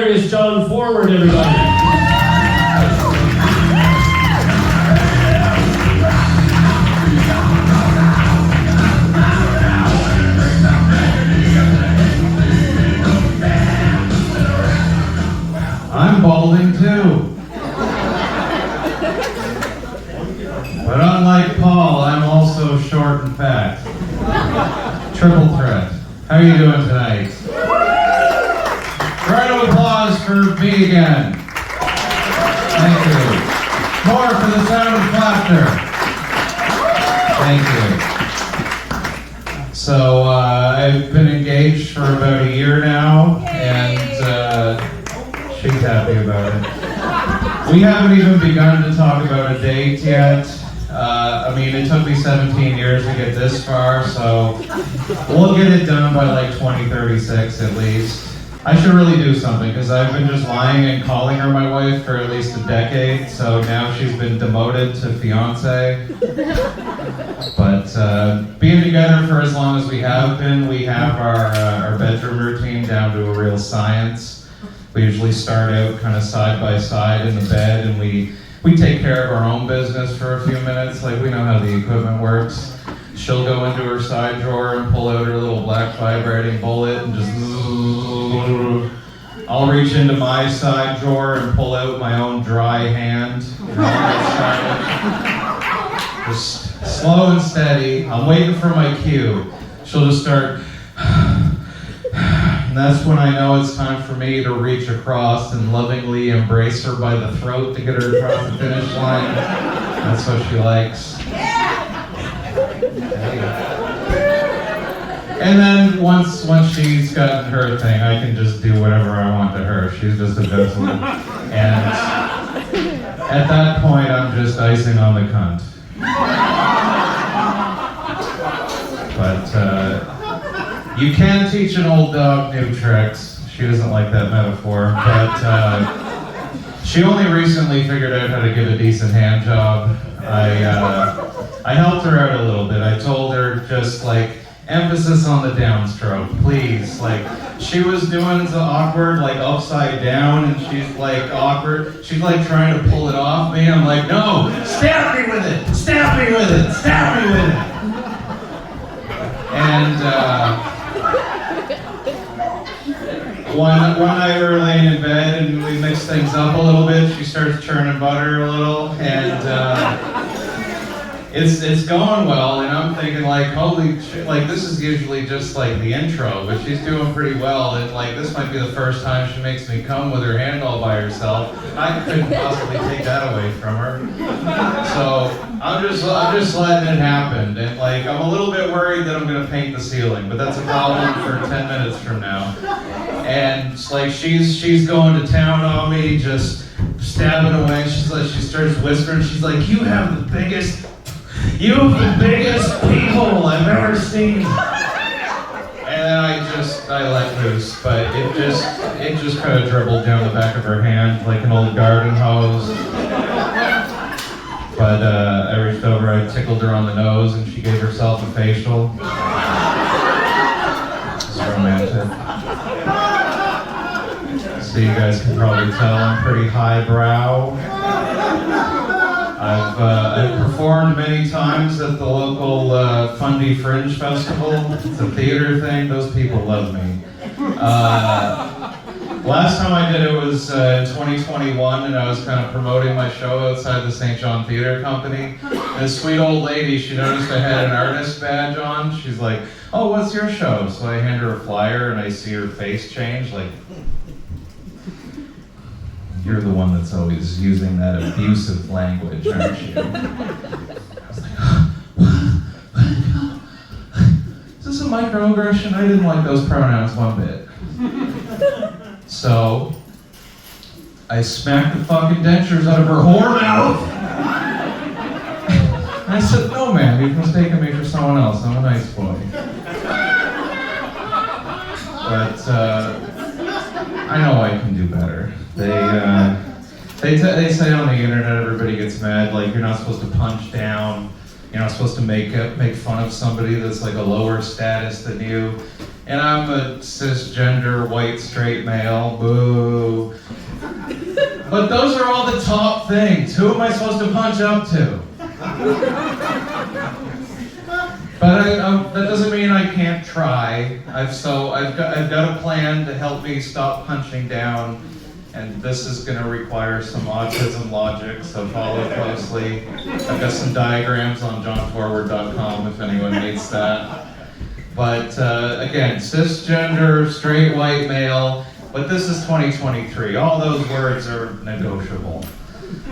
hilarious John Forward, everybody. I'm balding too. But unlike Paul, I'm also short and fat. Triple threat. How are you doing tonight? Round of applause for me again. Thank you. More for the sound of laughter. Thank you. So I've been engaged for about a year now, and she's happy about it. We haven't even begun to talk about a date yet. I mean, it took me 17 years to get this far, so we'll get it done by like 2036 at least. I should really do something, because I've been just lying and calling her my wife for at least a decade, so now she's been demoted to fiance. But being together for as long as we have been, we have our bedroom routine down to a real science. We usually start out kind of side by side in the bed, and we take care of our own business for a few minutes. Like, we know how the equipment works. She'll go into her side drawer and pull out her little black vibrating bullet and just... I'll reach into my side drawer and pull out my own dry hand. Just slow and steady. I'm waiting for my cue. She'll just start... And that's when I know it's time for me to reach across and lovingly embrace her by the throat to get her across the finish line. That's what she likes. And then once she's gotten her thing, I can just do whatever I want to her. She's just a vessel. And at that point, I'm just icing on the cunt. But you can teach an old dog new tricks. She doesn't like that metaphor, but she only recently figured out how to give a decent hand job. I helped her out a little bit. I told her just like, emphasis on the downstroke, please. Like, she was doing the awkward, like upside down, and she's like awkward. She's like trying to pull it off me. I'm like, no, stab me with it, stab me with it, stab me with it. And one night we were laying in bed and we mixed things up a little bit. She starts churning butter a little, and it's going well, and I'm thinking like, holy shit, like this is usually just like the intro, but she's doing pretty well, and like this might be the first time she makes me come with her hand all by herself. I couldn't possibly take that away from her. So I'm just letting it happen, and like I'm a little bit worried that I'm gonna paint the ceiling, but that's a problem for 10 minutes from now. And like she's going to town on me, just stabbing away. She starts whispering. She's like, you have the biggest pee hole I've ever seen. And then I let loose, but it just kind of dribbled down the back of her hand like an old garden hose. But I reached over, I tickled her on the nose, and she gave herself a facial. It's romantic. So you guys can probably tell I'm pretty highbrow. I've performed many times at the local Fundy Fringe Festival. It's a theater thing. Those people love me. Last time I did it was in 2021, and I was kind of promoting my show outside the St. John Theater Company. And this sweet old lady, she noticed I had an artist badge on. She's like, oh, what's your show? So I hand her a flyer, and I see her face change, like, you're the one that's always using that abusive language, aren't you? I was like, what? Is this a microaggression? I didn't like those pronouns one bit. So, I smacked the fucking dentures out of her whore mouth. And I said, no man, you've mistaken me for someone else. I'm a nice boy. But, I know I can do better. They say on the internet everybody gets mad, like you're not supposed to punch down, you're not supposed to make fun of somebody that's like a lower status than you. And I'm a cisgender, white, straight male, boo. But those are all the top things. Who am I supposed to punch up to? But that doesn't mean I can't try. I've got a plan to help me stop punching down, and this is going to require some autism logic, so follow closely. I've got some diagrams on johnforward.com if anyone needs that. But again, cisgender, straight white male, but this is 2023. All those words are negotiable.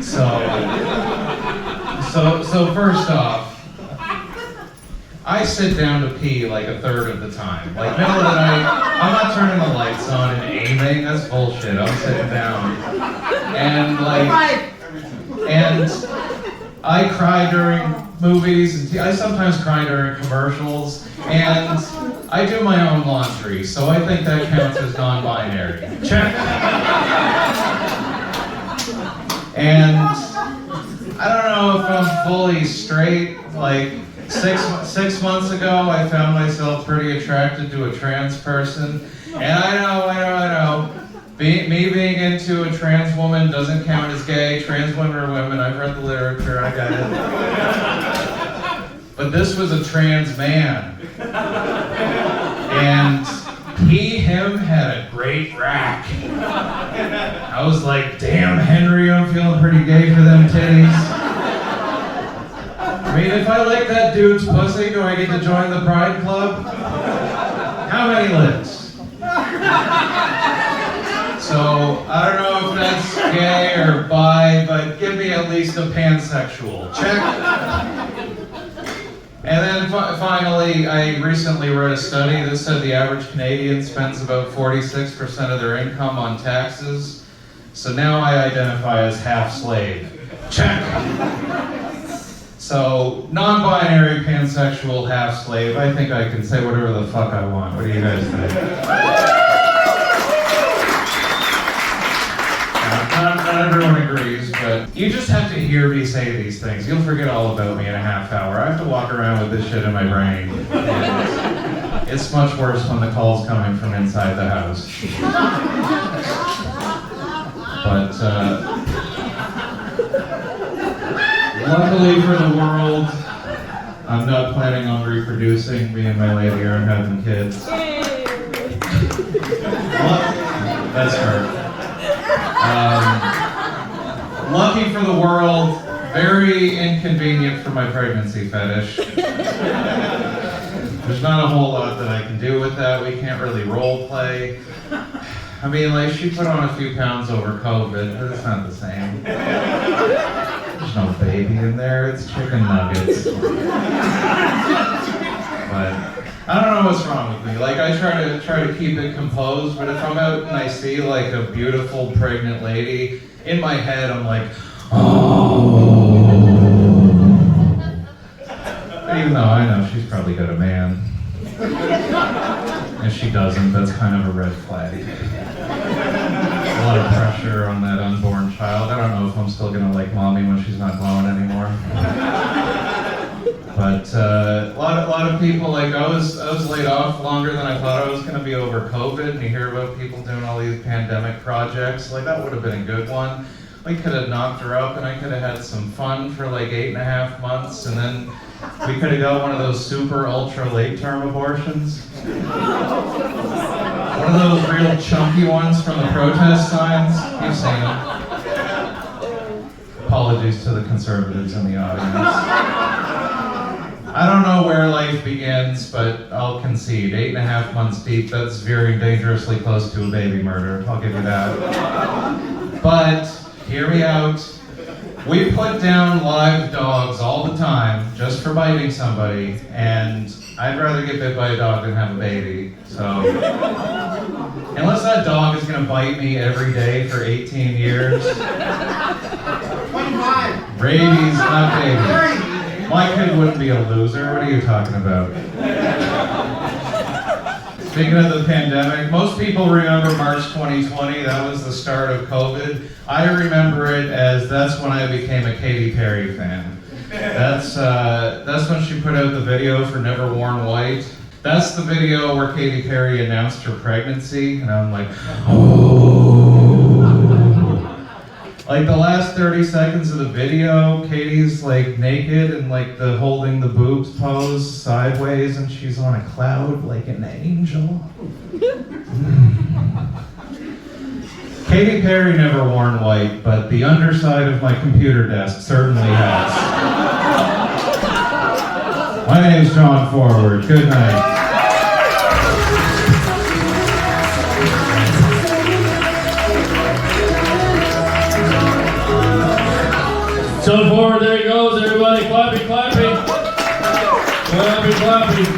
So first off, I sit down to pee like a third of the time. Like middle of the night, I'm not turning the lights on and aiming, that's bullshit. I'm sitting down. And I cry during movies, and I sometimes cry during commercials, and I do my own laundry, so I think that counts as non-binary. Check. And I don't know if I'm fully straight. Like 6 months ago, I found myself pretty attracted to a trans person, and I know. Me being into a trans woman doesn't count as gay. Trans women are women. I've read the literature. I got it. But this was a trans man, and him had a great rack. I was like, damn, Henry, I'm feeling pretty gay for them titties. I mean, if I like that dude's pussy, do I get to join the Pride Club? How many lips? So, I don't know if that's gay or bi, but give me at least a pansexual. Check. And then finally, I recently read a study that said the average Canadian spends about 46% of their income on taxes. So now I identify as half slave. Check. So, non-binary, pansexual, half slave. I think I can say whatever the fuck I want. What do you guys think? Not everyone agrees, but you just have to hear me say these things. You'll forget all about me in a half hour. I have to walk around with this shit in my brain. And it's much worse when the call's coming from inside the house. But luckily for the world, I'm not planning on reproducing. Me and my lady aren't having kids. That's her. Lucky for the world, very inconvenient for my pregnancy fetish. There's not a whole lot that I can do with that. We can't really role play. I mean, like, she put on a few pounds over COVID, but it's not the same. There's no baby in there, it's chicken nuggets. But I don't know what's wrong with me. Like, I try to keep it composed, but if I'm out and I see like a beautiful pregnant lady, in my head I'm like, oh. But even though I know she's probably got a man. If she doesn't, that's kind of a red flag. A lot of pressure on that unborn child. I don't know if I'm still gonna like mommy when she's not glowing anymore. But a lot of people, like I was laid off longer than I thought I was going to be over COVID, and you hear about people doing all these pandemic projects. Like, that would have been a good one. We could have knocked her up, and I could have had some fun for like 8.5 months, and then we could have got one of those super ultra late term abortions. One of those real chunky ones from the protest signs. You've seen them. Apologies to the conservatives in the audience. I don't know where life begins, but I'll concede. 8.5 months deep, that's veering dangerously close to a baby murder. I'll give you that. But, hear me out. We put down live dogs all the time just for biting somebody, and I'd rather get bit by a dog than have a baby. So, unless that dog is gonna bite me every day for 18 years. 25. Rabies, not babies. My kid wouldn't be a loser. What are you talking about? Speaking of the pandemic, most people remember March 2020. That was the start of COVID. I remember it as that's when I became a Katy Perry fan. That's when she put out the video for Never Worn White. That's the video where Katy Perry announced her pregnancy, and I'm like, oh. Like the last 30 seconds of the video, Katie's like naked and like the holding the boobs pose sideways, and she's on a cloud like an angel. Katy Perry never worn white, but the underside of my computer desk certainly has. My name's John Forward. Good night. John Forward, there he goes, everybody, clapping, clapping. Clapping, clapping.